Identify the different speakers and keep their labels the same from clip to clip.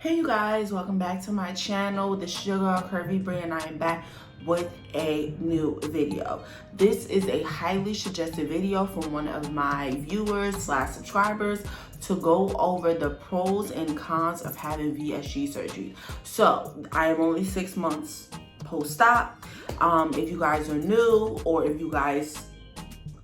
Speaker 1: Hey you guys, welcome back to my channel. This is your girl Curvy Bree and I am back with a new video. This is a highly suggested video from one of my viewers / subscribers to go over the pros and cons of having VSG surgery. So I am only 6 months post-op. If you guys are new or if you guys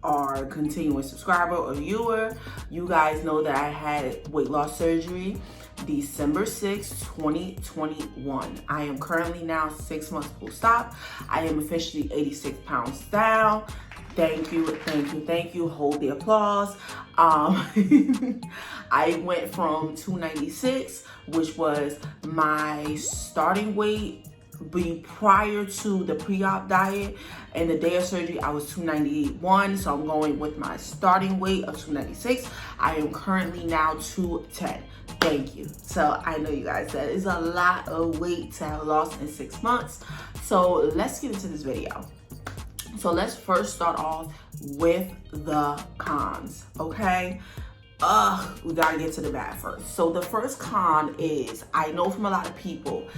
Speaker 1: are a continuous subscriber or viewer, you guys know that I had weight loss surgery December 6, 2021. I am currently now 6 months post-op. I am officially 86 pounds down. Thank you, thank you, thank you. Hold the applause. I went from 296, which was my starting weight prior to the pre-op diet, and the day of surgery I was 291, so I'm going with my starting weight of 296. I am currently now 210. Thank you. So I know you guys, that is a lot of weight to have lost in 6 months. So let's get into this video. So let's first start off with the cons, okay? We gotta get to the bad first. So the first con is, I know from a lot of people,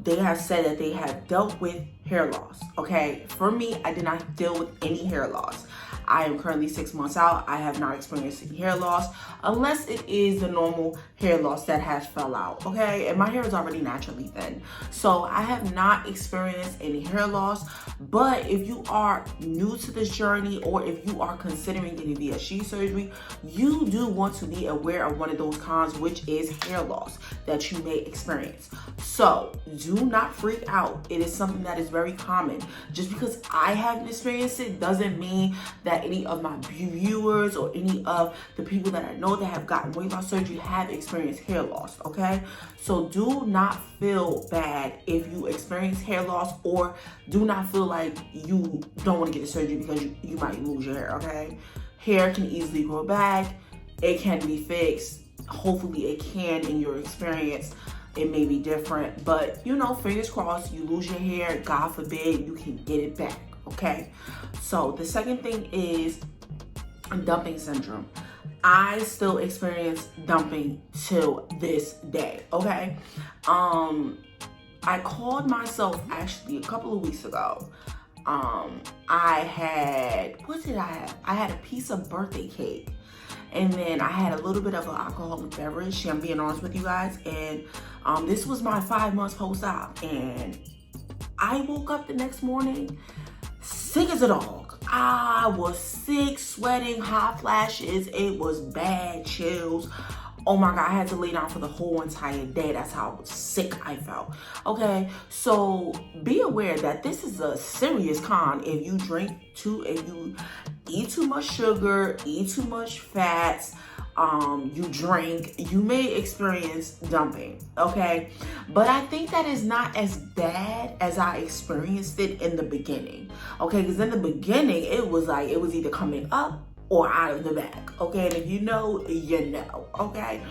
Speaker 1: they have said that they have dealt with hair loss, okay? For me, I did not deal with any hair loss. I am currently 6 months out. I have not experienced any hair loss unless it is the normal hair loss that has fell out, okay? And my hair is already naturally thin. So I have not experienced any hair loss, but if you are new to this journey or if you are considering getting VSG surgery, you do want to be aware of one of those cons, which is hair loss that you may experience. So do not freak out. It is something that is very common. Just because I haven't experienced it doesn't mean that any of my viewers or any of the people that I know that have gotten weight loss surgery have experienced hair loss, okay? So do not feel bad if you experience hair loss, or do not feel like you don't want to get the surgery because you might lose your hair, okay? Hair can easily grow back. It can be fixed. Hopefully it can. In your experience, it may be different, but you know, fingers crossed, you lose your hair, God forbid, you can get it back, okay? So the second thing is dumping syndrome. I still experience dumping to this day, okay? I called myself actually a couple of weeks ago. I had, what did I have? I had a piece of birthday cake. And then I had a little bit of an alcoholic beverage, I'm being honest with you guys. And this was my 5 months post-op. And I woke up the next morning sick as a dog. I was sick, sweating, hot flashes. It was bad, chills. Oh my God, I had to lay down for the whole entire day. That's how sick I felt. Okay, so be aware that this is a serious con if you if you eat too much sugar, eat too much fats, you drink, you may experience dumping, okay? But I think that is not as bad as I experienced it in the beginning, okay? Because in the beginning, it was like, it was either coming up or out of the bag, okay? And if you know, you know, okay?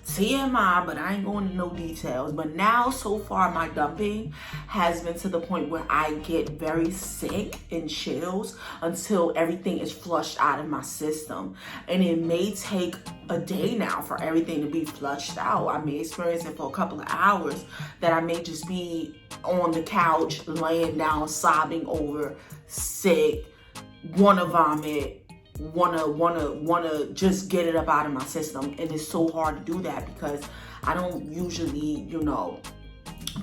Speaker 1: TMI, but I ain't going into no details. But now, so far, my dumping has been to the point where I get very sick and chills until everything is flushed out of my system. And it may take a day now for everything to be flushed out. I may experience it for a couple of hours, that I may just be on the couch, laying down, sobbing over, sick, wanna vomit, wanna just get it up out of my system. And it's so hard to do that because I don't usually, you know,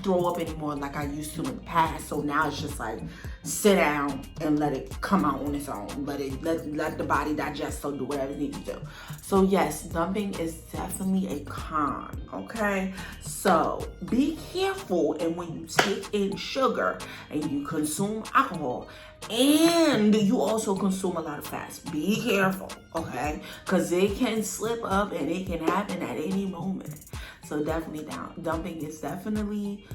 Speaker 1: throw up anymore like I used to in the past. So now it's just like, sit down and let it come out on its own. Let the body digest, so do whatever it needs to do. So yes, dumping is definitely a con, okay? So be careful, and when you take in sugar and you consume alcohol and you also consume a lot of fats, be careful, okay? Because it can slip up and it can happen at any moment. So definitely dumping is definitely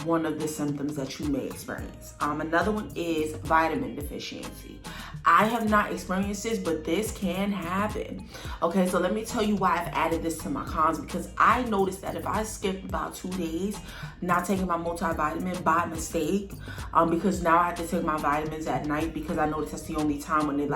Speaker 1: one of the symptoms that you may experience. Another one is vitamin deficiency. I have not experienced this, but this can happen. Okay, so let me tell you why I've added this to my cons, because I noticed that if I skip about 2 days not taking my multivitamin by mistake, because now I have to take my vitamins at night, because I notice that's the only time when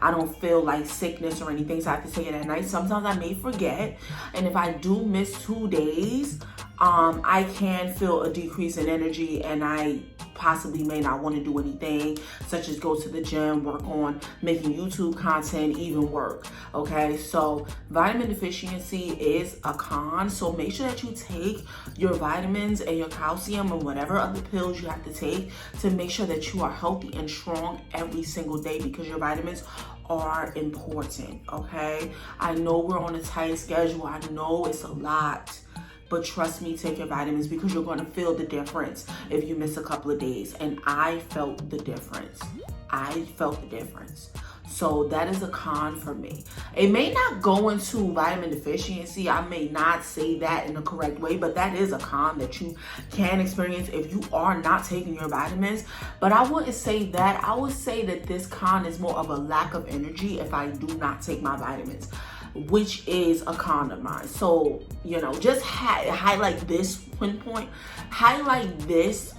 Speaker 1: I don't feel like sickness or anything, so I have to take it at night. Sometimes I may forget, and if I do miss 2 days, I can feel a decrease in energy, and I possibly may not want to do anything such as go to the gym, work on making YouTube content, even work. Okay, so vitamin deficiency is a con, so make sure that you take your vitamins and your calcium and whatever other pills you have to take to make sure that you are healthy and strong every single day, because your vitamins are important. Okay, I know we're on a tight schedule, I know it's a lot, but trust me, take your vitamins, because you're going to feel the difference if you miss a couple of days. And I felt the difference. So that is a con for me. It may not go into vitamin deficiency. I may not say that in the correct way, but that is a con that you can experience if you are not taking your vitamins. But I wouldn't say that. I would say that this con is more of a lack of energy if I do not take my vitamins, which is a con of mine. So, you know, just highlight this pinpoint, highlight this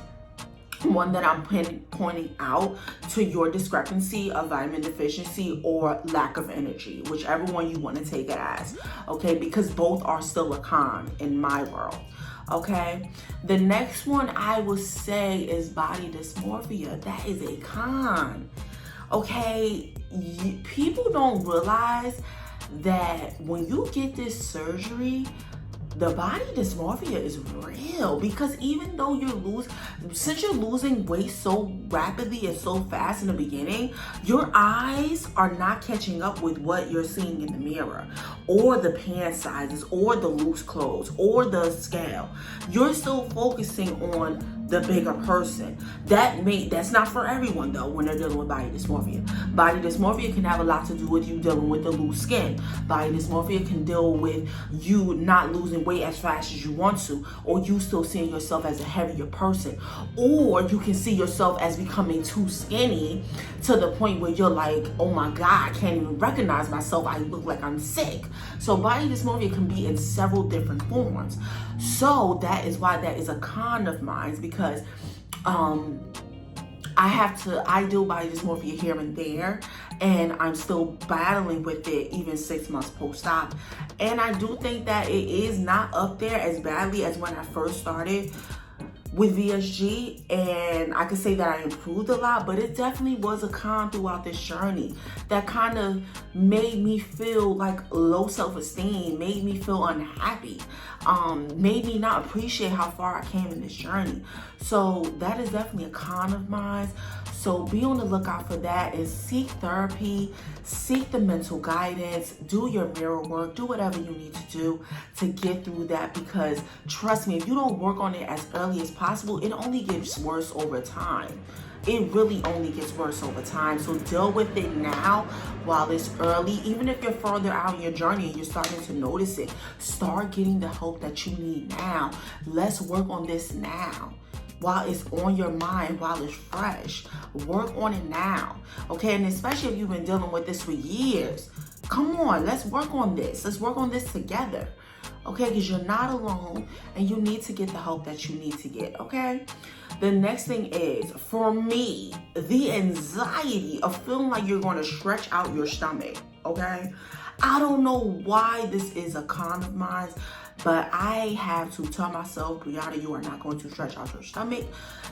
Speaker 1: one that I'm pointing out to your discrepancy of vitamin deficiency or lack of energy, whichever one you want to take it as, okay? Because both are still a con in my world, okay? The next one I would say is body dysmorphia. That is a con, okay? People don't realize that when you get this surgery, the body dysmorphia is real, because even though since you're losing weight so rapidly and so fast in the beginning, your eyes are not catching up with what you're seeing in the mirror, or the pant sizes, or the loose clothes, or the scale. You're still focusing on the bigger person. That's not for everyone though when they're dealing with body dysmorphia. Body dysmorphia can have a lot to do with you dealing with the loose skin. Body dysmorphia can deal with you not losing weight as fast as you want to, or you still seeing yourself as a heavier person, or you can see yourself as becoming too skinny to the point where you're like, oh my God, I can't even recognize myself. I look like I'm sick. So body dysmorphia can be in several different forms. So that is why that is a con of mine, because I do body dysmorphia here and there, and I'm still battling with it even 6 months post-op. And I do think that it is not up there as badly as when I first started with VSG, and I could say that I improved a lot, but it definitely was a con throughout this journey that kind of made me feel like low self-esteem, made me feel unhappy, made me not appreciate how far I came in this journey. So that is definitely a con of mine. So be on the lookout for that, and seek therapy, seek the mental guidance, do your mirror work, do whatever you need to do to get through that, because trust me, if you don't work on it as early as possible, it only gets worse over time. It really only gets worse over time. So deal with it now while it's early. Even if you're further out in your journey and you're starting to notice it, start getting the help that you need now. Let's work on this now, while it's on your mind, while it's fresh. Work on it now, okay? And especially if you've been dealing with this for years, come on, let's work on this. Let's work on this together, okay? Because you're not alone, and you need to get the help that you need to get, okay? The next thing is, for me, the anxiety of feeling like you're going to stretch out your stomach, okay? I don't know why this is a con of mine, but I have to tell myself, Brianna, you are not going to stretch out your stomach.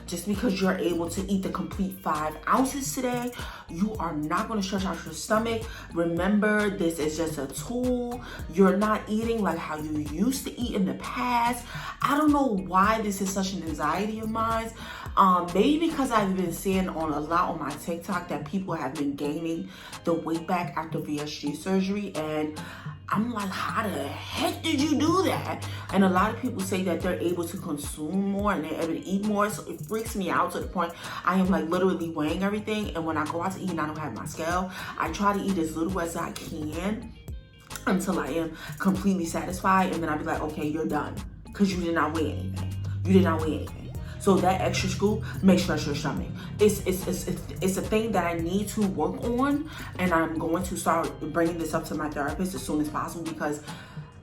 Speaker 1: Just because you're able to eat the complete 5 ounces today, you are not going to stretch out your stomach. Remember, this is just a tool. You're not eating like how you used to eat in the past. I don't know why this is such an anxiety of mine. Maybe because I've been seeing a lot on my TikTok that people have been gaining the weight back after VSG surgery, and I'm like, how the heck did you do that? And a lot of people say that they're able to consume more and they're able to eat more. So it freaks me out to the point I am like literally weighing everything. And when I go out to eat and I don't have my scale, I try to eat as little as I can until I am completely satisfied. And then I'll be like, okay, you're done, because you did not weigh anything. You did not weigh anything. So that extra scoop may stretch your stomach. It's a thing that I need to work on, and I'm going to start bringing this up to my therapist as soon as possible, because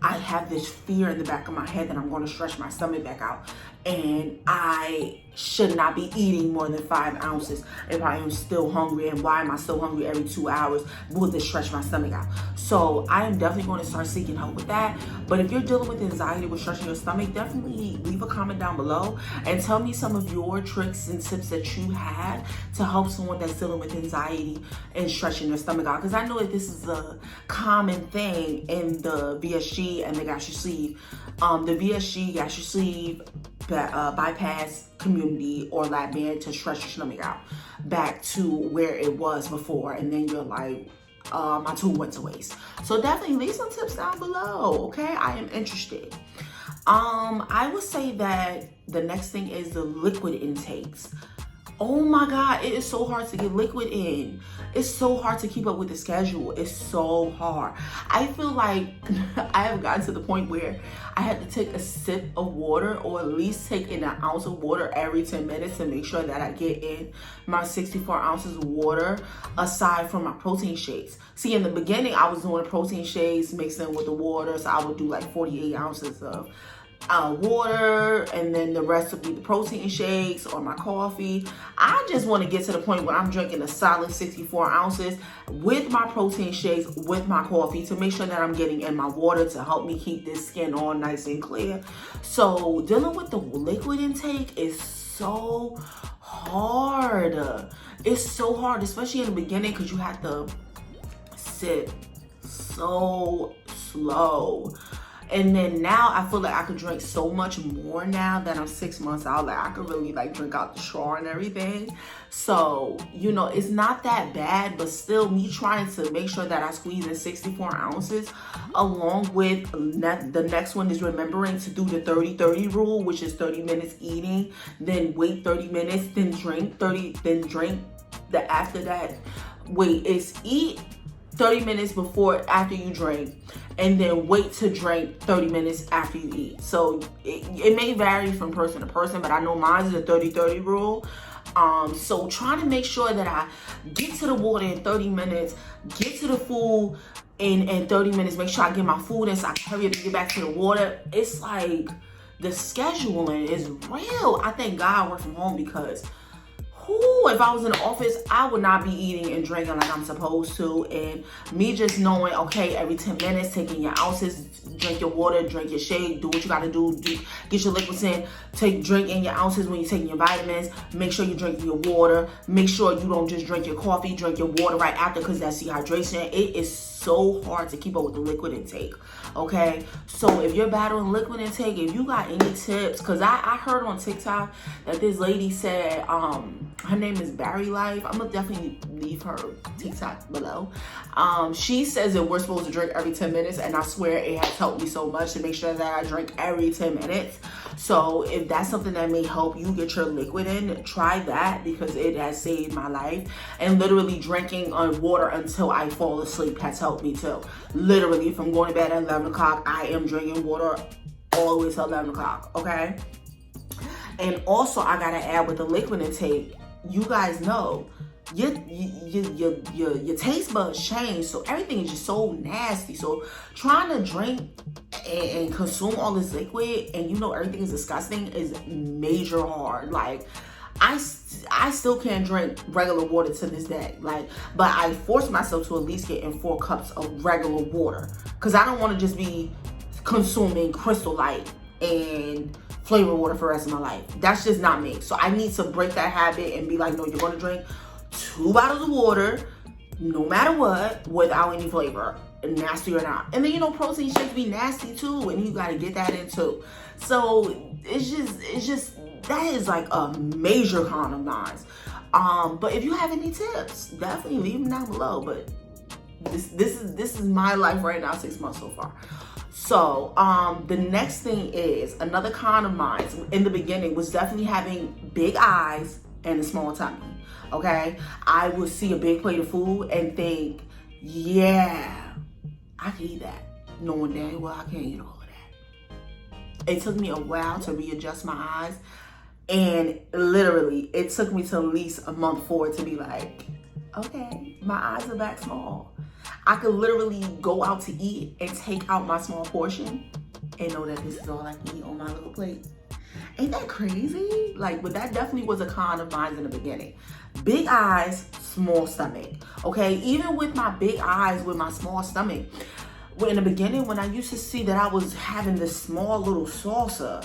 Speaker 1: I have this fear in the back of my head that I'm going to stretch my stomach back out. and I should not be eating more than 5 ounces if I am still hungry. And why am I still hungry every 2 hours? Will this stretch my stomach out? So I am definitely going to start seeking help with that. But if you're dealing with anxiety with stretching your stomach, definitely leave a comment down below and tell me some of your tricks and tips that you have to help someone that's dealing with anxiety and stretching their stomach out. Because I know that this is a common thing in the VSG and the gastric sleeve. The VSG, gastric sleeve, bypass community or lap band to stretch your stomach out back to where it was before, and then you're like, my tube went to waste. So definitely leave some tips down below, okay? I am interested. I would say that the next thing is the liquid intakes. Oh my God, it is so hard to get liquid in. It's so hard to keep up with the schedule. It's so hard. I feel like I have gotten to the point where I had to take a sip of water, or at least take in an ounce of water every 10 minutes to make sure that I get in my 64 ounces of water, aside from my protein shakes. See, in the beginning, I was doing protein shakes mixed in with the water. So I would do like 48 ounces of water, and then the rest would be the protein shakes or my coffee. I just want to get to the point where I'm drinking a solid 64 ounces with my protein shakes, with my coffee, to make sure that I'm getting in my water to help me keep this skin all nice and clear. So dealing with the liquid intake is so hard. It's so hard, especially in the beginning, because you have to sip so slow. And then now I feel like I could drink so much more now that I'm 6 months out. Like, I could really like drink out the straw and everything. So, you know, it's not that bad, but still me trying to make sure that I squeeze in 64 ounces, along with the next one is remembering to do the 30-30 rule, which is 30 minutes eating, then wait 30 minutes, then drink 30, then drink after that. Wait, it's eat 30 minutes before, after you drink, and then wait to drink 30 minutes after you eat. So it may vary from person to person, but I know mine is a 30-30 rule. So trying to make sure that I get to the water in 30 minutes, get to the food in 30 minutes, make sure I get my food in so I can hurry up and get back to the water. It's like the scheduling is real. I thank God I work from home, because if I was in the office, I would not be eating and drinking like I'm supposed to. And me just knowing, okay, every 10 minutes, taking your ounces, drink your water, drink your shake, do what you gotta do, get your liquids in, drink in your ounces when you're taking your vitamins, make sure you drink your water, make sure you don't just drink your coffee, drink your water right after, because that's dehydration. It is so hard to keep up with the liquid intake, okay? So if you're battling liquid intake, if you got any tips, because I heard on TikTok that this lady said, her name is Barry Life. I'm gonna definitely leave her TikTok below. She says that we're supposed to drink every 10 minutes, and I swear it has helped me so much to make sure that I drink every 10 minutes. So if that's something that may help you get your liquid in, try that, because it has saved my life. And literally drinking water until I fall asleep has helped me too. Literally, if I'm going to bed at 11 o'clock, I am drinking water all the way till 11 o'clock, okay? And also, I gotta add with the liquid intake, you guys know, your taste buds change, so everything is just so nasty. So trying to drink and consume all this liquid, and you know everything is disgusting, is major hard. Like, I still can't drink regular water to this day. Like, but I force myself to at least get in 4 cups of regular water, because I don't want to just be consuming Crystal Light and flavored water for the rest of my life. That's just not me. So I need to break that habit and be like, no, you're going to drink 2 bottles of water, no matter what, without any flavor, nasty or not. And then, you know, protein shakes be nasty too, and you got to get that in too. So it's just, that is like a major con of mine. But if you have any tips, definitely leave them down below. But this is my life right now, 6 months so far. So the next thing is, another con of mine in the beginning was definitely having big eyes and a small tummy. Okay, I would see a big plate of food and think, yeah, I can eat that, knowing that, well, I can't eat all of that. It took me a while to readjust my eyes, and literally it took me to at least a month for it to be like, okay, my eyes are back small. I could literally go out to eat and take out my small portion and know that this is all I can eat on my little plate. Ain't that crazy? Like, but that definitely was a con of mine in the beginning. Big eyes, small stomach. Okay, even with my big eyes, with my small stomach, in the beginning, when I used to see that I was having this small little saucer,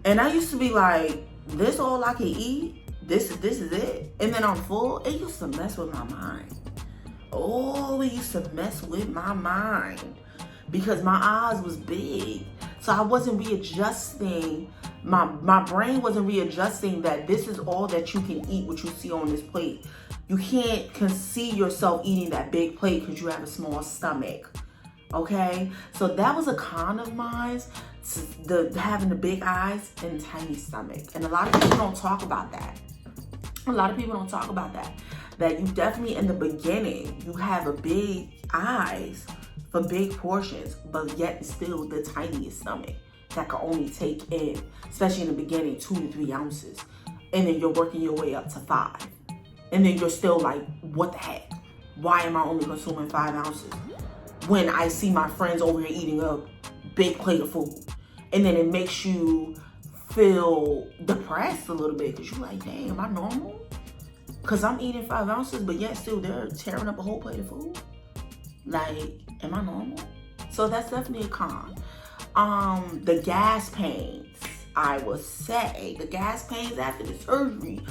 Speaker 1: and I used to be like, this all I can eat? This is it? And then I'm full? It used to mess with my mind. Oh, it used to mess with my mind. Because my eyes was big. So I wasn't readjusting, my brain wasn't readjusting that this is all that you can eat, what you see on this plate. You can't conceive yourself eating that big plate because you have a small stomach. Okay? So that was a con of mine, having the big eyes and tiny stomach. And a lot of people don't talk about that. A lot of people don't talk about that. That you definitely, in the beginning, you have a big eyes for big portions, but yet still the tiniest stomach that can only take in, especially in the beginning, 2 to 3 ounces. And then you're working your way up to 5. And then you're still like, what the heck? Why am I only consuming 5 ounces? When I see my friends over here eating a big plate of food. And then it makes you feel depressed a little bit because you're like, dang, am I normal? Because I'm eating 5 ounces, but yet still they're tearing up a whole plate of food. Like, am I normal? So that's definitely a con. The gas pains, I would say. The gas pains after the surgery.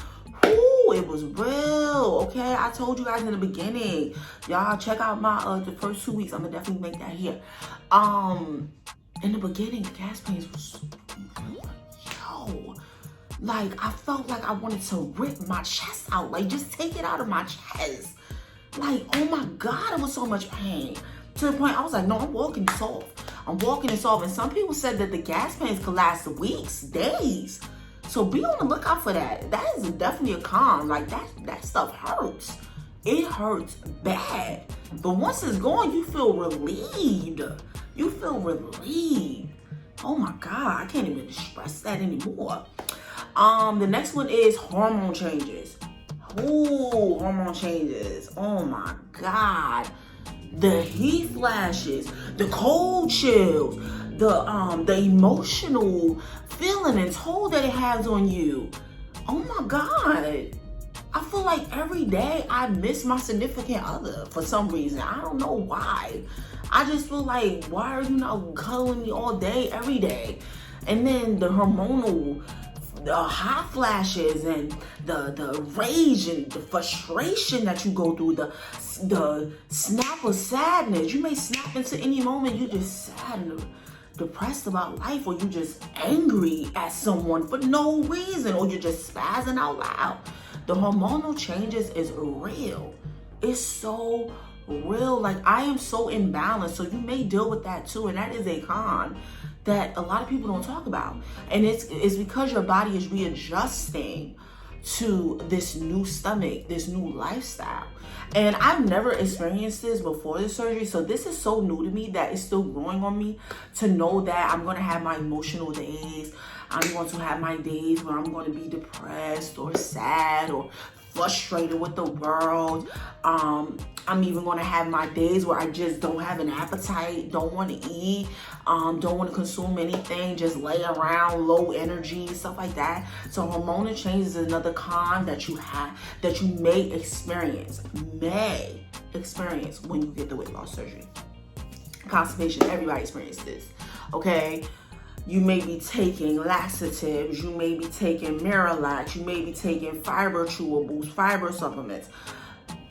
Speaker 1: Ooh, it was real, okay? I told you guys in the beginning. Y'all check out my the first 2 weeks. I'm gonna definitely make that here. In the beginning, the gas pains was yo. Like, I felt like I wanted to rip my chest out. Like, just take it out of my chest. Like, oh my God, it was so much pain. To the point I was like, no, I'm walking this off. I'm walking this off. And some people said that the gas pains could last weeks, days. So be on the lookout for that. That is definitely a con. Like, that stuff hurts. It hurts bad. But once it's gone, you feel relieved. You feel relieved. Oh my God, I can't even express that anymore. The next one is hormone changes. Ooh, hormone changes. Oh my God. The heat flashes, the cold chills, the emotional feeling and toll that it has on you. Oh my God. I feel like every day I miss my significant other for some reason. I don't know why. I just feel like, why are you not cuddling me all day, every day? And then the hormonal hot flashes and the rage and the frustration that you go through, the snap of sadness. You may snap into any moment. You just sad and depressed about life, or you just angry at someone for no reason, or you're just spazzing out loud. The hormonal changes is real. It's so real. Like, I am so imbalanced, so you may deal with that too, and that is a con that a lot of people don't talk about. And it's because your body is readjusting to this new stomach, this new lifestyle. And I've never experienced this before the surgery, so this is so new to me that it's still growing on me to know that I'm gonna have my emotional days. I'm going to have my days where I'm going to be depressed or sad or frustrated with the world. I'm even going to have my days where I just don't have an appetite, don't want to eat, don't want to consume anything, just lay around, low energy, stuff like that. So hormonal changes is another con that you have, that you may experience when you get the weight loss surgery. Constipation, everybody experiences this, okay? You may be taking laxatives, you may be taking Miralax, you may be taking fiber chewables, fiber supplements.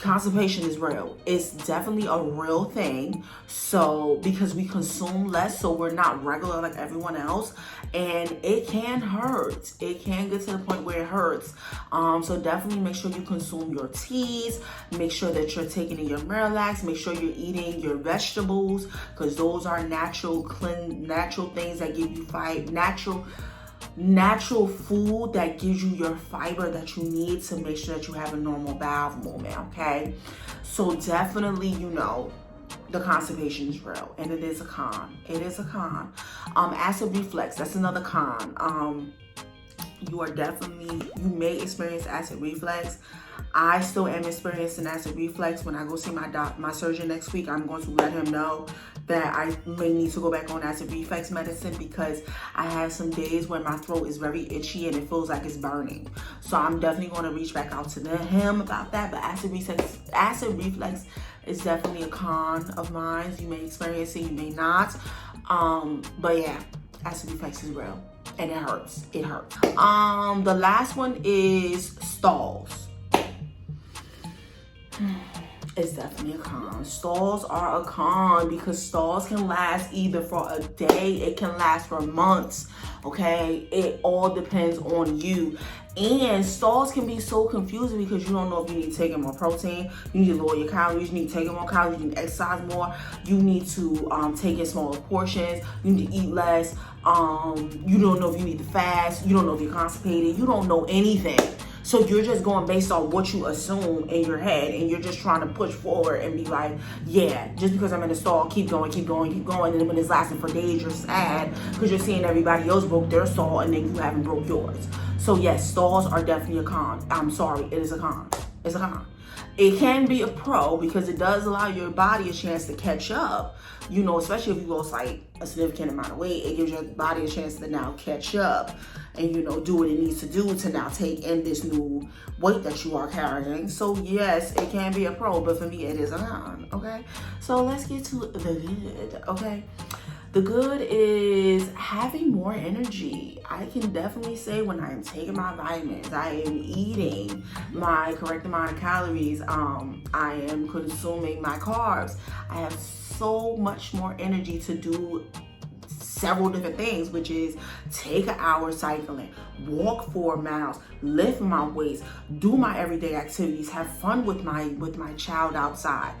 Speaker 1: Constipation is real. It's definitely a real thing. So, because we consume less, so we're not regular like everyone else, and it can hurt. It can get to the point where it hurts. So definitely make sure you consume your teas. Make sure that you're taking in your Miralax. Make sure you're eating your vegetables, because those are natural things that give you natural food that gives you your fiber that you need to make sure that you have a normal bowel movement, okay? So definitely, the constipation is real, and it is a con. It is a con. Acid reflux, that's another con. you may experience acid reflux. I still am experiencing acid reflux. When I go see my surgeon next week, I'm going to let him know that I may need to go back on acid reflux medicine because I have some days where my throat is very itchy and it feels like it's burning. So I'm definitely going to reach back out to him about that. But acid reflux is definitely a con of mine. You may experience it, you may not. But yeah, acid reflux is real and it hurts. It hurts. The last one is stalls. It's definitely a con. Stalls are a con because stalls can last either for a day, it can last for months, okay? It all depends on you. And stalls can be so confusing because you don't know if you need to take in more protein, you need to lower your calories, you need to take in more calories, you need to exercise more, you need to take in smaller portions, you need to eat less, you don't know if you need to fast, you don't know if you're constipated, you don't know anything. So you're just going based on what you assume in your head, and you're just trying to push forward and be like, yeah, just because I'm in a stall, keep going, keep going, keep going. And then when it's lasting for days, you're sad because you're seeing everybody else broke their stall and then you haven't broke yours. So yes, stalls are definitely a con. I'm sorry, it is a con. It's a con. It can be a pro because it does allow your body a chance to catch up. You know, especially if you lose like a significant amount of weight, it gives your body a chance to now catch up and, you know, do what it needs to do to now take in this new weight that you are carrying. So yes, it can be a pro, but for me, it is a con, okay? So let's get to the good, okay? The good is having more energy. I can definitely say when I'm taking my vitamins, I am eating my correct amount of calories, I am consuming my carbs, I have so much more energy to do several different things, which is take an hour cycling, walk 4 miles, lift my weights, do my everyday activities, have fun with my child outside,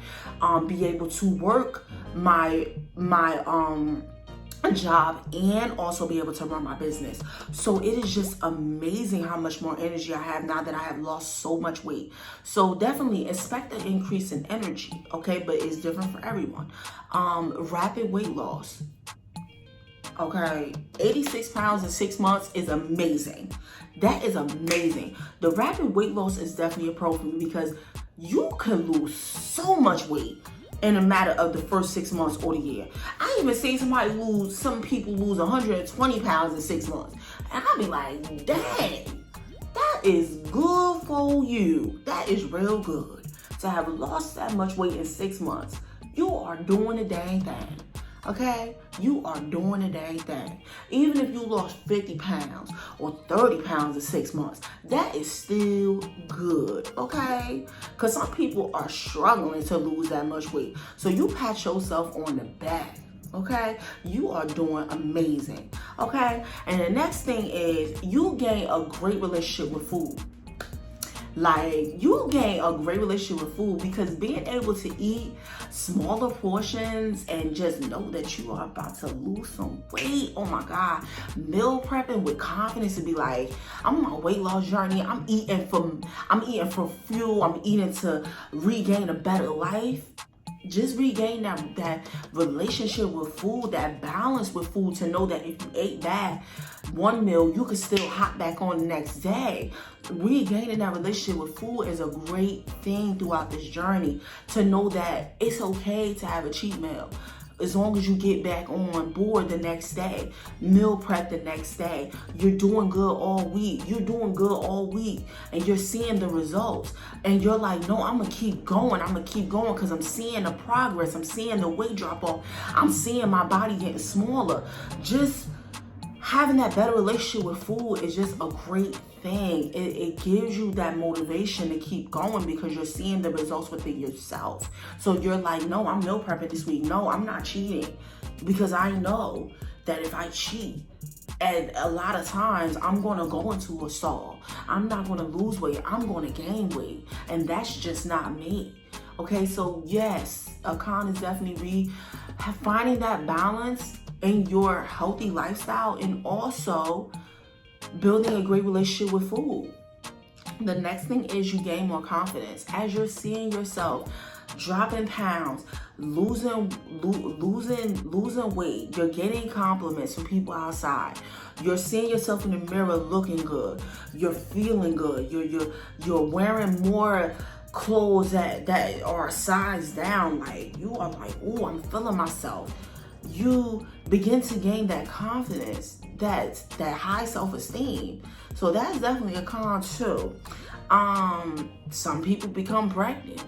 Speaker 1: be able to work my job and also be able to run my business. So it is just amazing how much more energy I have now that I have lost so much weight. So definitely expect an increase in energy, okay? But it's different for everyone. Rapid weight loss. Okay, 86 pounds in 6 months is amazing. That is amazing. The rapid weight loss is definitely a pro for me because you can lose so much weight in a matter of the first 6 months or the year. I even seen some people lose 120 pounds in 6 months. And I be like, dang, that is good for you. That is real good. To have lost that much weight in 6 months, you are doing the dang thing. Okay, you are doing a dang thing. Even if you lost 50 pounds or 30 pounds in 6 months, that is still good, okay? Because some people are struggling to lose that much weight. So you pat yourself on the back, okay? You are doing amazing, okay? And the next thing is you gain a great relationship with food. Like, you gain a great relationship with food because being able to eat smaller portions and just know that you are about to lose some weight. Oh my God. Meal prepping with confidence to be like, I'm on my weight loss journey. I'm eating for fuel. I'm eating to regain a better life. Just regain that relationship with food, that balance with food, to know that if you ate bad one meal, you could still hop back on the next day. Regaining that relationship with food is a great thing throughout this journey, to know that it's okay to have a cheat meal. As long as you get back on board the next day, meal prep the next day, you're doing good all week. You're doing good all week and you're seeing the results. And you're like, no, I'm going to keep going. I'm going to keep going because I'm seeing the progress. I'm seeing the weight drop off. I'm seeing my body getting smaller. Just having that better relationship with food is just a great thing. It gives you that motivation to keep going because you're seeing the results within yourself. So you're like, no, I'm meal prepping this week. No, I'm not cheating, because I know that if I cheat, and a lot of times I'm going to go into a stall. I'm not going to lose weight. I'm going to gain weight. And that's just not me. Okay, so yes, a con is definitely finding that balance in your healthy lifestyle and also building a great relationship with food. The next thing is you gain more confidence as you're seeing yourself dropping pounds, losing weight. You're getting compliments from people outside. You're seeing yourself in the mirror looking good. You're feeling good. You're wearing more clothes that are sized down. Like, you are like, oh, I'm feeling myself. You begin to gain that confidence, that high self-esteem. So that's definitely a con too. Some people become pregnant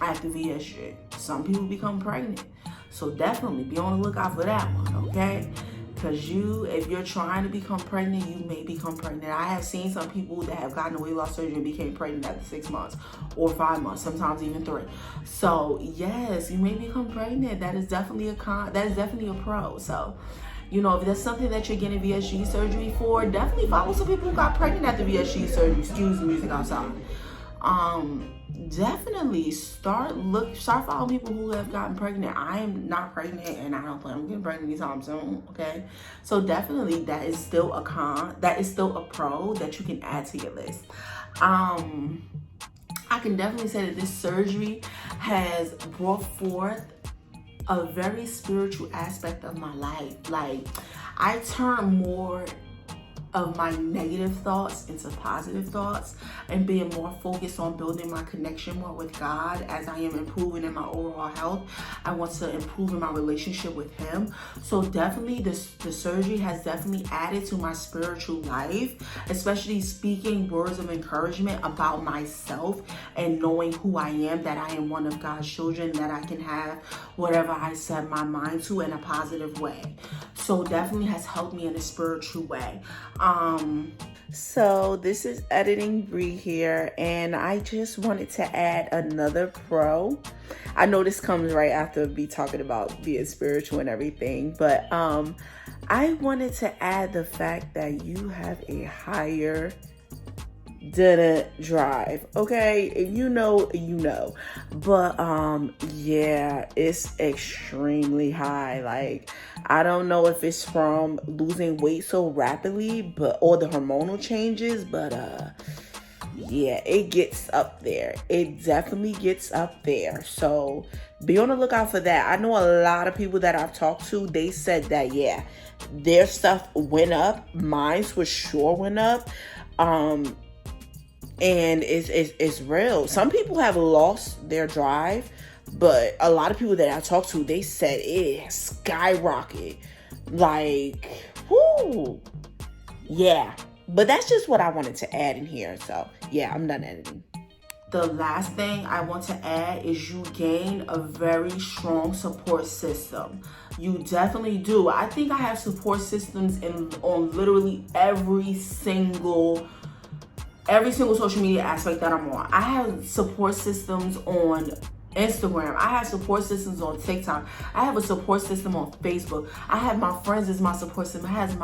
Speaker 1: after VSG. Some people become pregnant. So definitely be on the lookout for that one, okay? Because if you're trying to become pregnant, you may become pregnant. I have seen some people that have gotten a weight loss surgery and became pregnant after 6 months or 5 months, sometimes even 3. So yes, you may become pregnant. That is definitely a con. That is definitely a pro. So, you know, if that's something that you're getting VSG surgery for, definitely follow some people who got pregnant after VSG surgery. Excuse the music outside. Definitely start following people who have gotten pregnant. I am not pregnant, and I don't plan on getting pregnant anytime soon. Okay, so definitely that is still a con. That is still a pro that you can add to your list. I can definitely say that this surgery has brought forth a very spiritual aspect of my life. Like, I turn more of my negative thoughts into positive thoughts and being more focused on building my connection more with God as I am improving in my overall health. I want to improve in my relationship with Him. So definitely the surgery has definitely added to my spiritual life, especially speaking words of encouragement about myself and knowing who I am, that I am one of God's children, that I can have whatever I set my mind to in a positive way. So definitely has helped me in a spiritual way. So this is Editing Bree here, and I just wanted to add another pro. I know this comes right after me talking about being spiritual and everything, but I wanted to add the fact that you have a higher drive. Okay, if you know, you know. But yeah, it's extremely high. Like, I don't know if it's from losing weight so rapidly, or the hormonal changes, but yeah, it gets up there. It definitely gets up there. So be on the lookout for that. I know a lot of people that I've talked to, they said that, yeah, their stuff went up. Mine for sure went up. And it's real. Some people have lost their drive, but a lot of people that I talked to, they said it skyrocketed. Like, whoo. Yeah. But that's just what I wanted to add in here. So, yeah, I'm done editing. The last thing I want to add is you gain a very strong support system. You definitely do. I think I have support systems on literally every single social media aspect that I'm on. I have support systems on Instagram. I have support systems on TikTok. I have a support system on Facebook. I have my friends as my support system. I have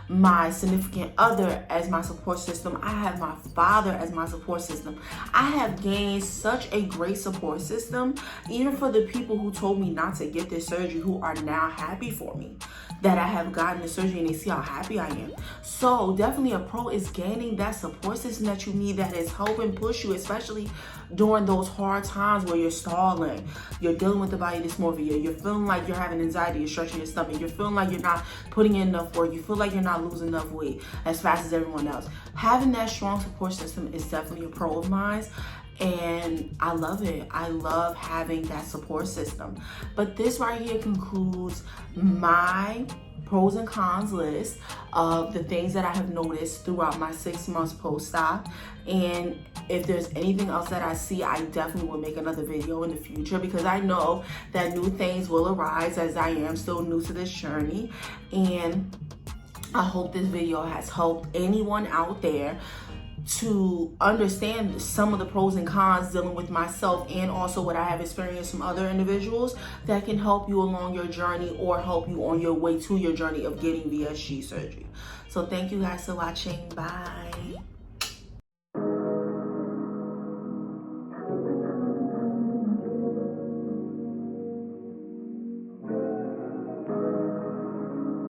Speaker 1: my significant other as my support system. I have my father as my support system. I have gained such a great support system, even for the people who told me not to get this surgery, who are now happy for me that I have gotten the surgery, and they see how happy I am. So definitely a pro is gaining that support system that you need, that is helping push you, especially during those hard times where you're stalling, you're dealing with the body dysmorphia, you're feeling like you're having anxiety, you're stretching your stomach, you're feeling like you're not putting in enough work, you feel like you're not losing enough weight as fast as everyone else. Having that strong support system is definitely a pro of mine, and I love it. I love having that support system. But this right here concludes my pros and cons list of the things that I have noticed throughout my 6 months post-op. And if there's anything else that I see, I definitely will make another video in the future, because I know that new things will arise as I am still new to this journey. And I hope this video has helped anyone out there to understand some of the pros and cons dealing with myself, and also what I have experienced from other individuals that can help you along your journey or help you on your way to your journey of getting VSG surgery. So thank you guys for watching. Bye.